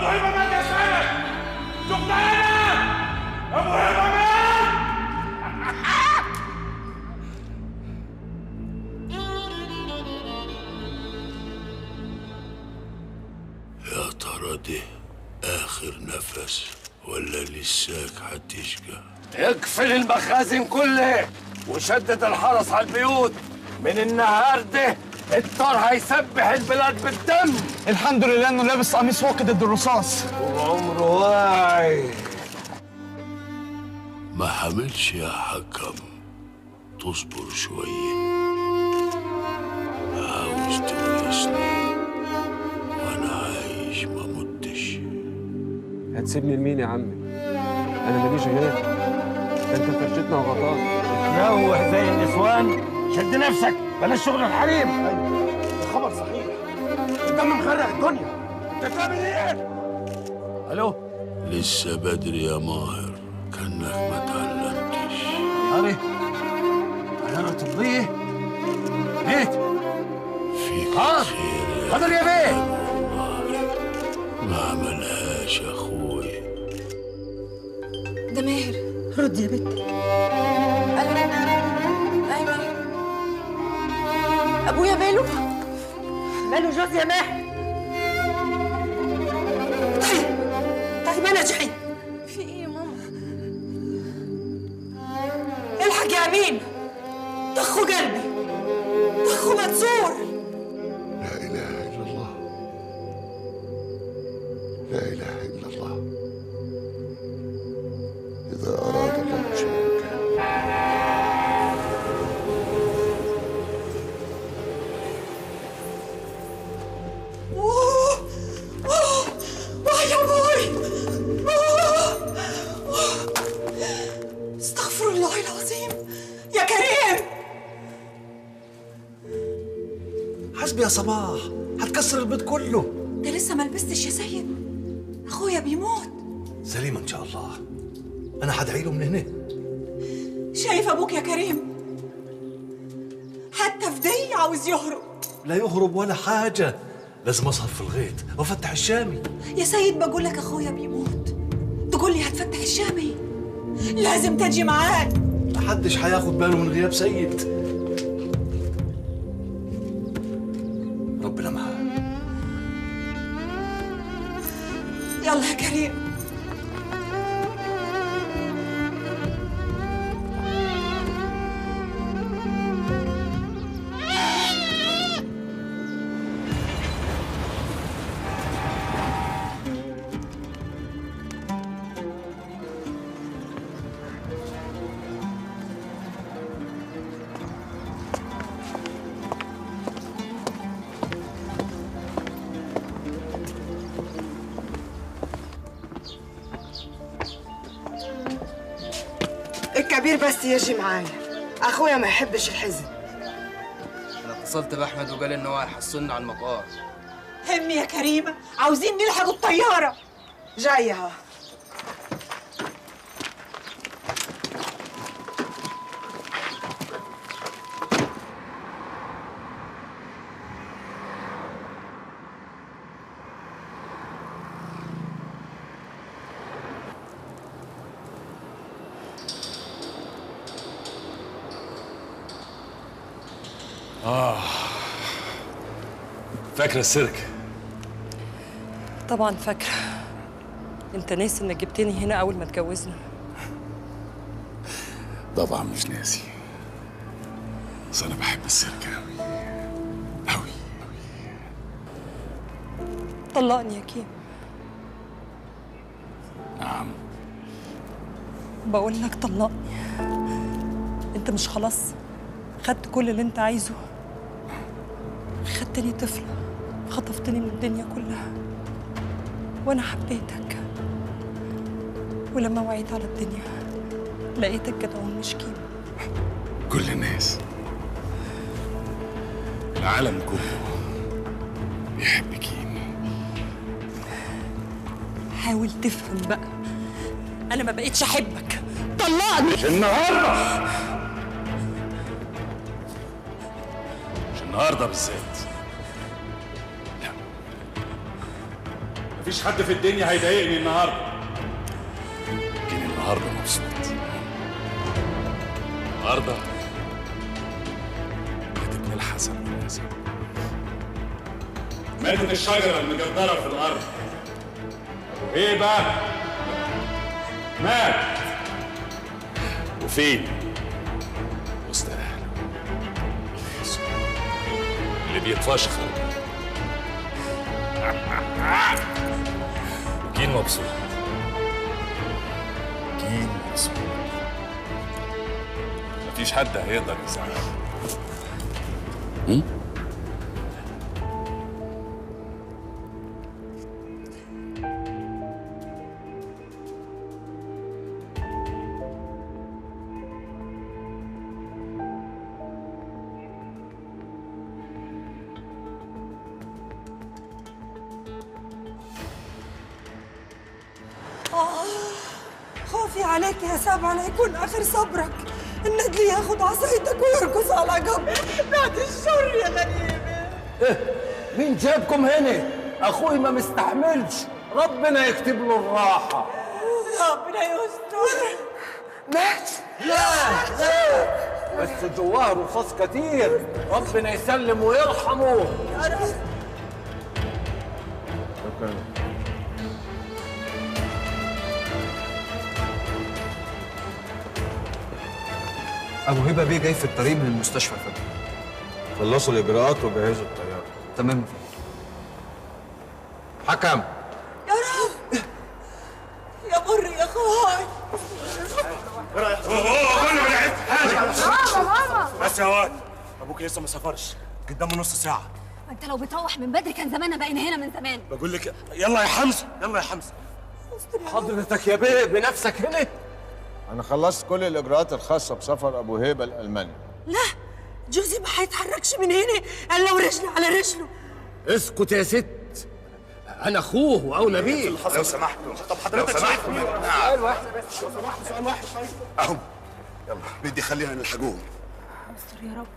ابو هبه مات يا سند. شفت انا ابو هبه مات. يا ترى دي اخر نفس ولا لساك هتشقى؟ اقفل المخازن كلها وشدد الحرس على البيوت. من النهارده الطار هيسبح البلاد بالدم. الحمد لله انه لابس قميص واقي ضد الرصاص. وعمره واعي. ما حملش يا حكم، تصبر شوية. عاوز تورثني وانا عايش ما متش. هتسيبني لمين يا عمي؟ انا ماليش غيرك. ده انت فرشتنا وغطانا. تنوح زي النسوان. شد نفسك بلاش شغل الحريم. ايوه الخبر صحيح. الدم مغرق الدنيا. انت بتعمل ايه؟ الو. لسه بدري يا ماهر، كأنك ما تعلمتش. هاري عيارة طبية. ليه؟ فيك حاضر. خير يا حاضر يا بيه. والله ما عملهاش يا اخوي. ده ماهر. رد يا بنت. الو. ايوه ابويا ماله؟ ماله جوز يا ماهر؟ طيب انا جاي. في ايه يا ماما؟ الحق يا امين، طخوا قلبي، طخوا منصور. لا اله الا الله، لا اله الا الله. اذا اراد الله شيئا كان. يا ابوي. استغفر الله العظيم. يا كريم. حسبي يا صباح، هتكسر البيت كله. ده لسه ما لبستش يا سيد، اخويا بيموت. سليم ان شاء الله، انا هدعي له من هنا. شايف ابوك يا كريم؟ حتى في دي عاوز يهرب. لا يهرب ولا حاجه، لازم اسهر في الغيط وافتح الشامي. يا سيد بقول لك اخويا بيموت، تقول لي هتفتح الشامي؟ لازم تجي معاك. محدش هياخد باله من غياب سيد. ربنا معاه. يلا يا كريم. الكبير بس يجي معايا، اخويا ما يحبش الحزن. انا اتصلت باحمد وقال ان هو هيحصلنا على المطار. همي يا كريمه، عاوزين نلحق الطياره. جايه اهو. فاكرة السيرك؟ طبعا فاكرة. انت ناسي انك جبتني هنا اول ما اتجوزنا؟ طبعا مش ناسي، بس انا بحب السيرك اوي اوي اوي. طلقني يا كيم. نعم. بقول لك طلقني. انت مش خلاص خدت كل اللي انت عايزه؟ خدتني طفلة، خطفتني من الدنيا كلها، وانا حبيتك. ولما وعيت على الدنيا لقيتك جدعون مش كيم. كل الناس، العالم كله بيحب كيم. حاول تفهم بقى، انا ما بقتش احبك. طلقني. مش النهارده، مش النهارده بالذات. لا، مفيش حد في الدنيا هيضايقني النهارده. لكن النهارده مبسوط. النهارده هتبني الحسن والنسب. ماتت الشجره المجدره في الارض. ايه بقى؟ مات. وفين؟ وسط اهله. اللي بيتفشخر. جيل مبسوط. جيل مبسوط. مفيش حد هيقدر يزعله. خوفي عليك يا سبع لا يكون آخر صبرك. الندلي ياخد عصايتك ويرقص على جنب. بعد الشر يا غنيمة. إيه؟ مين جابكم هنا؟ أخوي ما مستحملش، ربنا يكتب له الراحة. ربنا يستر. مات؟ لا بس جواه رصاص كتير، ربنا يسلم ويرحمه. يا رب. ابو هبه بيه جاي في الطريق من المستشفى فجأة. خلصوا الاجراءات وجهزوا الطياره. تمام. حكم. يا رب. يا مر يا خاي. ماما بس يا واد، ابوك لسه ما سافرش، قدامه نص ساعه. انت لو بتروح من بدري كان زماننا بقينا هنا من زمان. بقول لك يلا يا حمزه، يلا يا حمزه. حضرتك يا بيه بنفسك هنا؟ أنا خلصت كل الإجراءات الخاصة بسفر أبو هيبة لألمانيا. لا جوزي ما هيتحركش من هنا إلا ورجلي على رجله. اسكت يا ست، أنا أخوه وأولى بيه. لو سمحتوا. طب حضرتك سؤال واحد بس. لو سمحتوا سؤال واحد طيب. اهم. يلا بدي خلينا نلحقوهم. استر يا رب.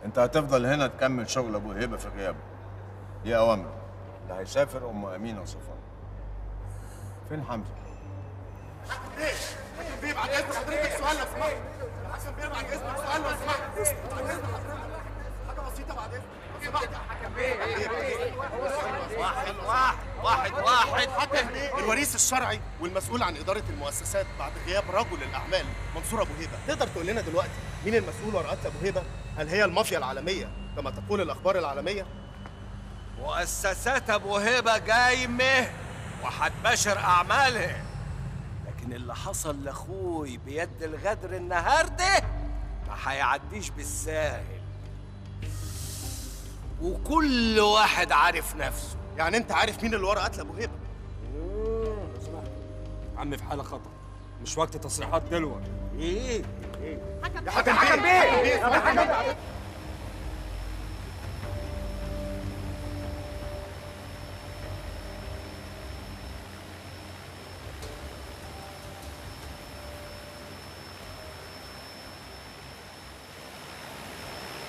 أنت هتفضل هنا تكمل شغل أبو هيبة في غيابه. دي أوامر. اللي هيسافر أم أمينة وصفان. فين حمزة؟ حكم بيه بعد اذن حضرتك سؤال لو سمحت. حكم بيه بعد اذنك سؤال لو سمحت. بعد اذن حضرتك حاجه بسيطه بعد اذنك. حكم بيه حكم الوريث الشرعي والمسؤول عن اداره المؤسسات بعد غياب رجل الاعمال منصور ابو هيبه. تقدر تقول لنا دلوقتي مين المسؤول وراء قتل ابو هيبه؟ هل هي المافيا العالميه كما تقول الاخبار العالميه؟ مؤسسات ابو هيبه قايمه وهتباشر اعمالها، لكن اللي حصل لاخوي بيد الغدر النهارده ما هيعديش بالساهل، وكل واحد عارف نفسه. يعني انت عارف مين اللي ورا قتل ابو هيبه؟ عمي في حالة خطر، مش وقت تصريحات دلوقتي. ايه؟ يا حكم بيه يا حكم بيه.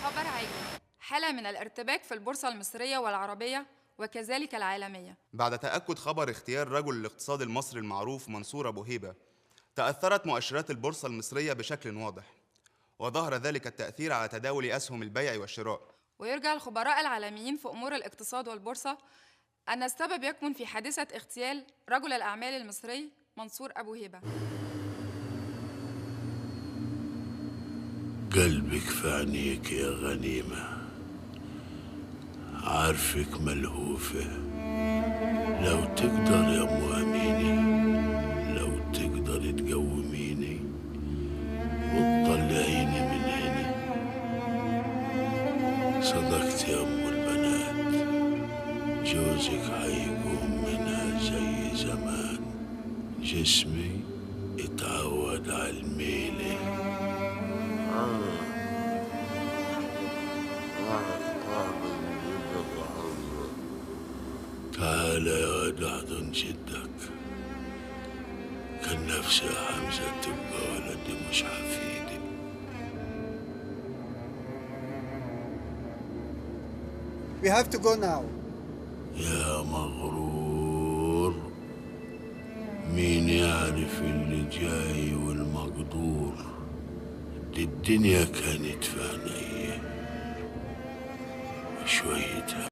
خبر عاجل، حالة من الارتباك في البورصة المصرية والعربية وكذلك العالمية. بعد تأكد خبر اغتيال رجل الاقتصاد المصري المعروف منصور أبو هيبة، تأثرت مؤشرات البورصة المصرية بشكل واضح، وظهر ذلك التأثير على تداول أسهم البيع والشراء. ويرجع الخبراء العالميين في أمور الاقتصاد والبورصة أن السبب يكمن في حادثة اغتيال رجل الأعمال المصري منصور أبو هيبة. قلبك في عينيك يا غنيمة، عارفك ملهوفة. لو تقدر يا أم أمينة، لو تقدر تقوميني وتطلعيني من هنا. صدقت يا أم البنات، جوزك هيقوم منها زي زمان. جسمي اتعود على الميلة. تعال يا واد احضن جدك. كان نفسي يا حمزة تبقى ولدي مش حفيدي. We have to go now. يا مغرور. المر، مين يعرف اللي جاي والمقدور. دي الدنيا كانت في عينيا وشوية